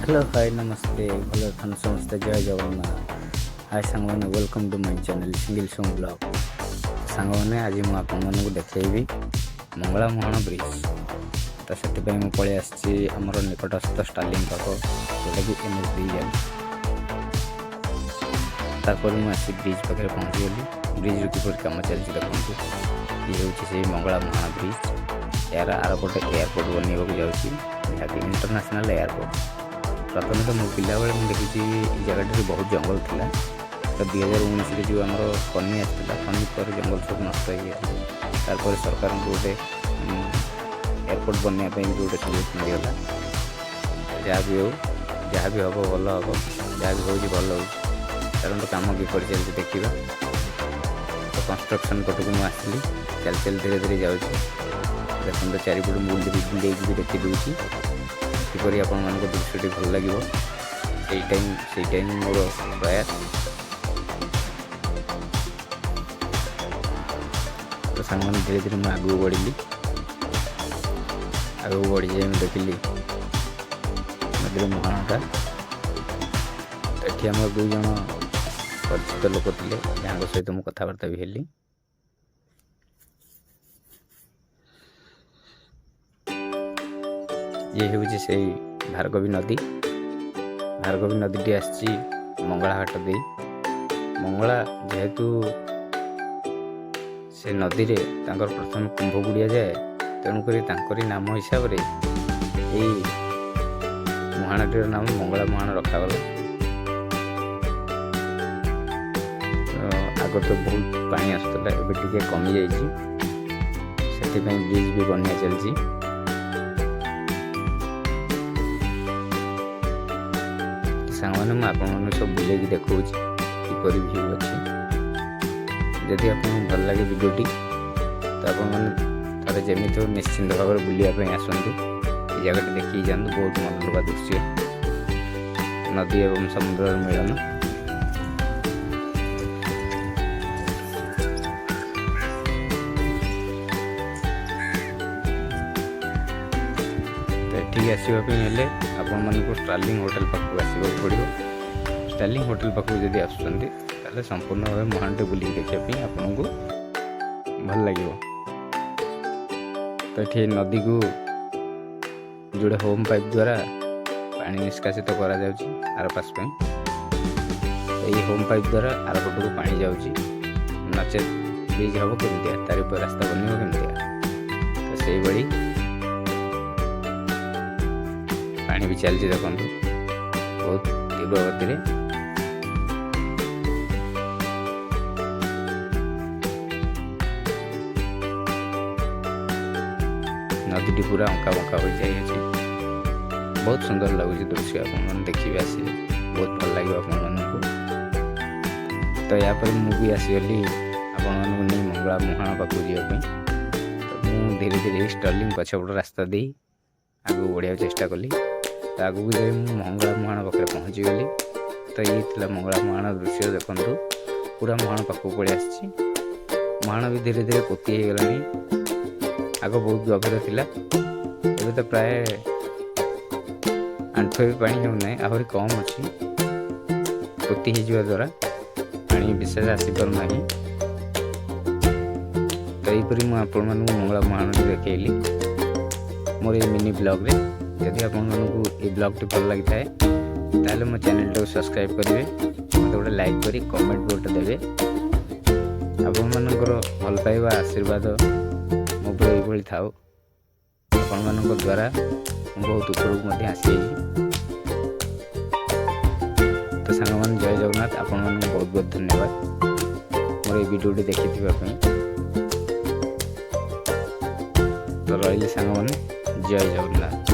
Hello hi नमस्ते भलो थान समस्ते जय जगन्नाथ। हाय सांग मैंने welcome to my channel single song blog. Song मैंने आज मुझे आपको देखी मंगला मुहाण ब्रिज। तो से मुझे पलि आमर निकटस्थ स्टार्लिंग पाख जोटा कि NH ब्रिज तापर मुझे ब्रिज पाखे पहुँची गली। ब्रिज किपर कम चलती देखो ये हूँ से मंगला मुहाण ब्रिज। यार आरपटे एयरपोर्ट बनवाक जाऊँगी इंटरनेशनल एयरपोर्ट। प्रथम तो मो पिला बेले मुझे देखी जगह बहुत जंगल था। तो 2019 जो आम फनी आसाला फनी पर जंगल सब नष्ट हो गया। सरकार गोटे एयरपोर्ट बनवाई गोटे सुविधा मिलगला। जहाँ भी हो जहाँ भी हम भल हम जहाँ भी हो भल हो चलो तो कम कि चलती देखा। तो कंस्ट्रक्शन पटक मुझे आसली चल चल धीरे धीरे जाऊँ देखते तो चारिपट बुले भी देखी दूसरी किपरि आपण मान दृश्यटी भल लगे से टाइम मोर प्रयास। तो सांग धीरे धीरे मुझे आगू बढ़ी जाए देखिली नदी मुहाणटा। तो ये आम 2 जन परिचित लोक थे जहाँ सहित मुझे कथबार्ता भी हेली। ये हूँ से भार्गवी नदी। भार्गवी नदी आसी मंगलाहाट दे मंगला जेहेतु से नदी रे तांकर प्रथम कुंभ गुड़िया जाए तेणुक नाम हिसाब से यही मुहाणटीर नाम मंगला मुहाण रखागला। आग तो बहुत पानी आसुला एबे टिके कमी जाइए से ब्रिज भी बनवा चलती। सांग मैंने आपन सब बुले देखा किपर भ्यू अच्छी। जदि आप भल लगे भिडियोटी तो आप जमी हो निश्चिंत भाव में बुलायापी आसतु जगह देखिए जातु। बहुत मनोरम दृश्य नदी एवं समुद्र मिलन। तो ये आसवाई आपण मानक स्टार्लिंग होटल पाखक आसवाक पड़ो। स्टार्लिंग होटल पाखक जब आसुँच संपूर्ण भाव मुहाणटे बुलिक देखापी आपन को भल लगे। तो ये नदी को जोड़े होम पाइप द्वारा पानी निष्कासित करा जाउची आरपास। तो ये होम पाइप द्वारा आरपट को पानी जाऊँगी नचेत ब्रिज हम केमती तार रास्ता बनव केमती। तो से भाई पानी भी चलती देखो बहुत तीव्र गति। नदी पूरा अंका बंका हो जाए बहुत सुंदर लगुच दृश्य आप देखिए आस बहुत भल लगे आपको। तो या पर मुझे आसगली आपण नहीं मंगला मुहाण पाक जावाई। तो मुझे धीरे धीरे स्टार्लिंग पछपट रास्ता दे आगू बढ़िया चेष्टा कली। तो आगू जाए मंगला मुहाण पाखे पहुँची गली। तो ये थी मंगला मुहाण दृश्य देखु पूरा मुहाण पाक पड़े आसी। मुहाण भी धीरे धीरे पोती हो गलानी। आग बहुत गभीर थिला एबे तो प्राय आंठुए भी पानी होना आहरी कम अच्छी पोती हो द्वारा पानी विशेष आसीपार ना। तो यहीपरी मुझे आपण मानक मंगला मुहाण देखली मोर ये मिनी ब्लॉग रे। यदि आपको ये ब्लॉग भल लगी थाए ताले मो चैनल टाको सब्सक्राइब करेंगे मत गोटे लाइक करी कमेंट गोटे देवे। आपण मानकर भल पाइबा आशीर्वाद मो ये थाऊ आपण मान द्वारा बहुत उपरक आसी। तो सांग मान जय जगन्नाथ आपण मान बहुत बहुत धन्यवाद मोर ये वीडियोटी देखी। तो रही सांग मान जय जगन्नाथ।